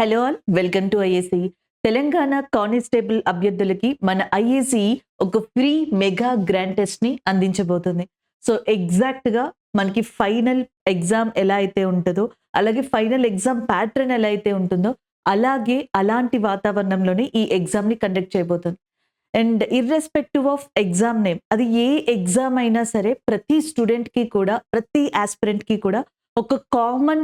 Hello all welcome to IAC. Telangana constable అభ్యర్థులకి మన IAC ఒక ఫ్రీ మెగా గ్రాండ్ టెస్ట్ ని అందించబోతుంది. సో ఎగ్జాక్ట్ గా మనకి ఫైనల్ ఎగ్జామ్ ఎలా అయితే ఉంటుందో, అలాగే ఫైనల్ ఎగ్జామ్ ప్యాటర్న్ ఎలా అయితే ఉంటుందో, అలాగే అలాంటి వాతావరణంలోనే ఈ ఎగ్జామ్ ని కండక్ట్ చేయబోతుంది. And irrespective of exam name, అది ఏ ఎగ్జామ్ అయినా సరే ప్రతి స్టూడెంట్ కి కూడా, ప్రతి ఆస్పిరెంట్ కి కూడా ఒక కామన్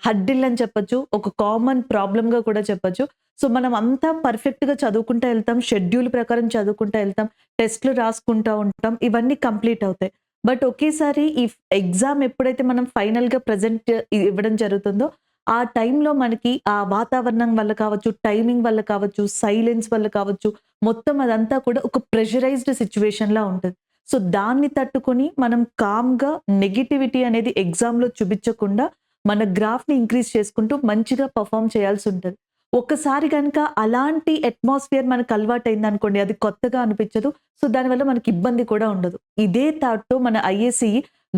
హడ్డిల్ అని చెప్పొచ్చు. ఒక కామన్ ప్రాబ్లమ్ గా కూడా చెప్పొచ్చు. సో మనం అంతా పర్ఫెక్ట్ గా చదువుకుంటా వెళ్తాం. షెడ్యూల్ ప్రకారం చదువుకుంటా వెళ్తాం. టెస్ట్‌లు రాసుకుంటా ఉంటాం. ఇవన్నీ కంప్లీట్ అవుతాయి. బట్ ఒకేసారి ఈ ఎగ్జామ్ ఎప్పుడైతే మనం ఫైనల్‌గా ప్రెజెంట్ ఇవ్వడం జరుగుతుందో, ఆ టైంలో మనకి ఆ వాతావరణం వల్ల కావచ్చు, టైమింగ్ వల్ల కావచ్చు, సైలెన్స్ వల్ల కావచ్చు, మొత్తం అదంతా కూడా ఒక ప్రెషరైజ్డ్ సిట్యుయేషన్‌లా ఉంటది. సో దాన్ని తట్టుకొని మనం కామ్‌గా నెగటివిటీ అనేది ఎగ్జామ్‌లో చూపించకుండా మన గ్రాఫ్‌ని ఇంక్రీజ్ చేసుకుంటూ మంచిగా పెర్ఫార్మ్ చేయాల్సుంటది. ఒక్కసారి గనక అలాంటి అట్మాస్ఫియర్ మనకు అలవాటయిందనుకోండి, అది కొత్తగా అనిపించదు. సో దానివల్ల మనకి ఇబ్బంది కూడా ఉండదు. ఇదే థాట్‌తో మన ఐఏసీ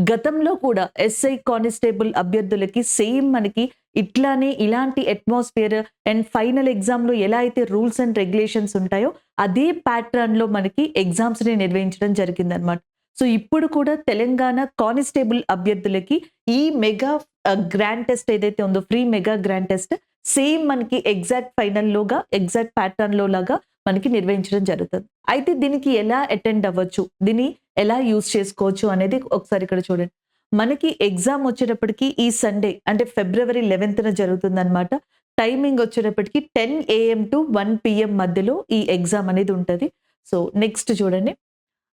గతంలో కూడా ఎస్ఐ కానిస్టేబుల్ అభ్యర్థులకి సేమ్ మనకి ఇట్లానే ఇలాంటి అట్మాస్ఫియర్ అండ్ ఫైనల్ ఎగ్జామ్‌లో ఎలా అయితే రూల్స్ అండ్ రెగ్యులేషన్స్ ఉంటాయో, అదే ప్యాటర్న్‌లో మనకి ఎగ్జామ్స్‌ని నిర్వహించడం జరిగిందనమాట. సో ఇప్పుడు కూడా తెలంగాణ కానిస్టేబుల్ అభ్యర్థులకి ఈ మెగా గ్రాండ్ టెస్ట్ ఏదైతే ఉందో, free mega grand test same మనకి ఎగ్జాక్ట్ ఫైనల్‌లోగా, ఎగ్జాక్ట్ ప్యాటర్న్‌లో లాగా మనకి నిర్వహించడం జరుగుతది. అయితే దీనికి ఎలా అటెండ్ అవ్వచ్చు? దీన్ని ఎలా యూజ్ చేసుకోవచ్చు అనేది ఒకసారి ఇక్కడ చూడండి. మనకి ఎగ్జామ్ వచ్చేటప్పటికి ఈ సండే అంటే ఫిబ్రవరి 11న జరుగుతుందనమాట. టైమింగ్ వచ్చేటప్పటికి 10 AM టు 1 PM మధ్యలో ఈ ఎగ్జామ్ అనేది ఉంటది. సో నెక్స్ట్ చూడండి.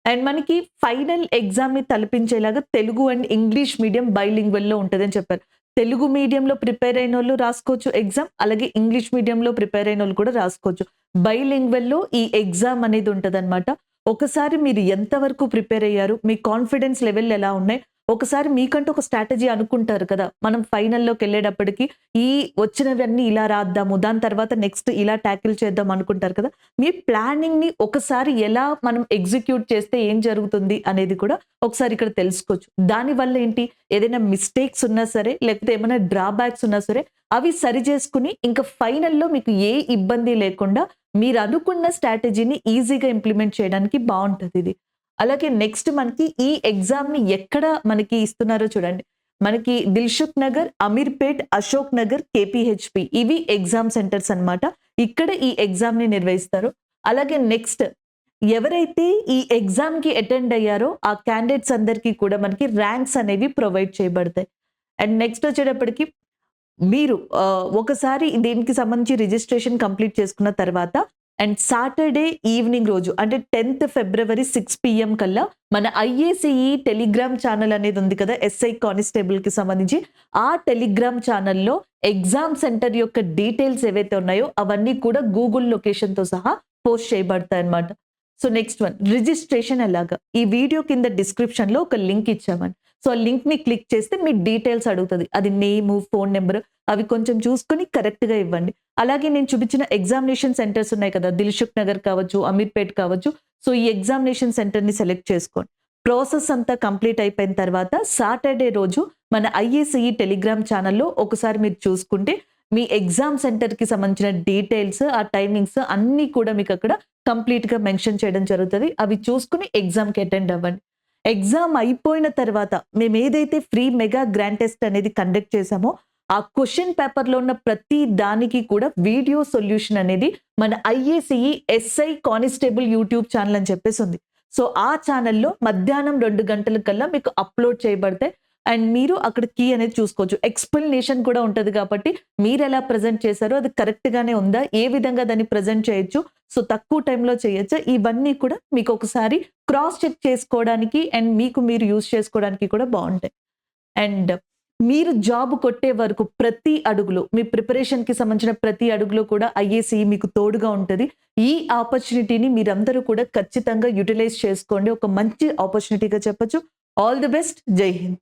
అండ్ మనకి ఫైనల్ ఎగ్జామ్‌ని తలపించేలాగా తెలుగు అండ్ ఇంగ్లీష్ మీడియం బైలింగ్వల్‌లో ఉంటదని చెప్పారు. తెలుగు మీడియంలో ప్రిపేర్ అయినోళ్ళు రాసుకోవచ్చు ఎగ్జామ్. అలాగే ఇంగ్లీష్ మీడియంలో ప్రిపేర్ అయినోళ్ళు కూడా రాసుకోవచ్చు. బైలింగ్వల్‌లో ఈ ఎగ్జామ్ అనేది ఉంటదనమాట. ఒకసారి మీరు ఎంత వరకు ప్రిపేర్ అయ్యారు? మీ కాన్ఫిడెన్స్ లెవెల్ ఎలా ఉన్నాయి? ఒకసారి మీకంటూ ఒక స్ట్రాటజీ అనుకుంటారు కదా! మనం ఫైనల్‌లోకెళ్ళేటప్పటికి ఈ వచ్చినవన్నీ ఇలా రాద్దాము. దాని తర్వాత నెక్స్ట్ ఇలా టాకిల్ చేద్దాం అనుకుంటారు కదా! మీ ప్లానింగ్‌ని ఒకసారి ఎలా మనం ఎగ్జిక్యూట్ చేస్తే ఏం జరుగుతుంది అనేది కూడా ఒకసారి ఇక్కడ తెలుసుకోవచ్చు. దానివల్ల ఏంటి, ఏదైనా మిస్టేక్స్ ఉన్నా సరే, లేకపోతే ఏమైనా డ్రాబ్యాక్స్ ఉన్నా సరే, అవి సరి చేసుకొని ఇంకా ఫైనల్‌లో మీకు ఏ ఇబ్బంది లేకుండా మీరు అనుకున్న స్ట్రాటజీని ఈజీగా ఇంప్లిమెంట్ చేయడానికి బావుంటదిది. అలాగే నెక్స్ట్ మనకి ఈ ఎగ్జామ్‌ని ఎక్కడ మనకి ఇస్తున్నారో చూడండి. మనకి దిల్‌సుఖ్ నగర్, అమీర్‌పేట్, అశోక్ నగర్, కేపీహెచ్‌పీ ఇవి ఎగ్జామ్ సెంటర్స్ అన్నమాట. ఇక్కడ ఈ ఎగ్జామ్‌ని నిర్వహిస్తారు. అలాగే నెక్స్ట్ ఎవరైతే ఈ ఎగ్జామ్‌కి అటెండ్ అయ్యారో ఆ క్యాండిడేట్స్ అందరికీ కూడా మనకి ర్యాంక్స్ అనేవి ప్రొవైడ్ చేయబడతాయి. అండ్ నెక్స్ట్ వచ్చేటప్పటికి మీరు ఒకసారి దీనికి సంబంధించి రిజిస్ట్రేషన్ కంప్లీట్ చేసుకున్న తర్వాత అండ్ సాటర్డే ఈవినింగ్ రోజు అంటే 10th ఫిబ్రవరి 6 PM కల్లా మన ఐఏసీఈ టెలిగ్రామ్ ఛానల్ అనేది ఉంది కదా! ఎస్ఐ కానిస్టేబుల్‌కి సంబంధించి ఆ టెలిగ్రామ్ ఛానల్‌లో ఎగ్జామ్ సెంటర్ యొక్క డీటెయిల్స్ ఏవైతే ఉన్నాయో అవన్నీ కూడా గూగుల్ లొకేషన్‌తో సహా పోస్ట్ చేయబడతాయన్నమాట. సో నెక్స్ట్ వన్ రిజిస్ట్రేషన్ ఎలాగా? ఈ వీడియో కింద డిస్క్రిప్షన్‌లో ఒక లింక్ ఇచ్చామండి. సో ఆ లింక్‌ని క్లిక్ చేస్తే మీ డీటెయిల్స్ అడుగుతది. అది నేము, ఫోన్ నంబర్ అవి కొంచెం చూసుకొని కరెక్ట్‌గా ఇవ్వండి. అలాగే నేను చూపించిన ఎగ్జామినేషన్ సెంటర్స్ ఉన్నాయి కదా! దిల్‌సుఖ్ నగర్ కావచ్చు, అమీర్‌పేట్ కావచ్చు. సో ఈ ఎగ్జామినేషన్ సెంటర్‌ని సెలెక్ట్ చేసుకోండి. ప్రాసెస్ అంతా కంప్లీట్ అయిపోయిన తర్వాత సాటర్డే రోజు మన ఐఏసీఈ టెలిగ్రామ్ ఛానల్‌లో ఒకసారి మీరు చూసుకుంటే మీ ఎగ్జామ్ సెంటర్‌కి సంబంధించిన డీటెయిల్స్, ఆ టైమింగ్స్ అన్నీ కూడా మీకు అక్కడ కంప్లీట్‌గా మెన్షన్ చేయడం జరుగుతది. అవి చూసుకొని ఎగ్జామ్‌కి అటెండ్ అవ్వండి. ఎగ్జామ్ అయిపోయిన తర్వాత మేమేదైతే ఫ్రీ మెగా గ్రాండ్ టెస్ట్ అనేది కండక్ట్ చేశామో, ఆ క్వెషన్ పేపర్‌లో ఉన్న ప్రతి దానికి కూడా వీడియో సొల్యూషన్ అనేది మన IACE SI constable YouTube channel అని చెప్పేసి ఉంది. సో ఆ ఛానల్‌లో మధ్యాహ్నం 2 గంటలకల్లా మీకు అప్‌లోడ్ చేయబడతాయి. అండ్ మీరు అక్కడ కీ అనేది చూసుకోవచ్చు. ఎక్స్‌ప్లనేషన్ కూడా ఉంటది కాబట్టి మీరెలా ప్రెజెంట్ చేశారో అది కరెక్ట్ గానే ఉందా? ఏ విధంగా దాన్ని ప్రెజెంట్ చేయొచ్చు? సో తక్కువ టైంలో చేయొచ్చా? ఇవన్నీ కూడా మీకు ఒకసారి క్రాస్ చెక్ చేసుకోవడానికి అండ్ మీకు మీరు యూజ్ చేసుకోవడానికి కూడా బావుంటాయి. అండ్ మీరు జాబ్ కొట్టే వరకు ప్రతి అడుగులో మీ ప్రిపరేషన్‌కి సంబంధించిన ప్రతి అడుగులో కూడా ఐఏసీ మీకు తోడుగా ఉంటది. ఈ ఆపర్చునిటీని మీరందరూ కూడా ఖచ్చితంగా యుటిలైజ్ చేసుకోండి. ఒక మంచి ఆపర్చునిటీగా చెప్పొచ్చు. All the best. జై హింద్.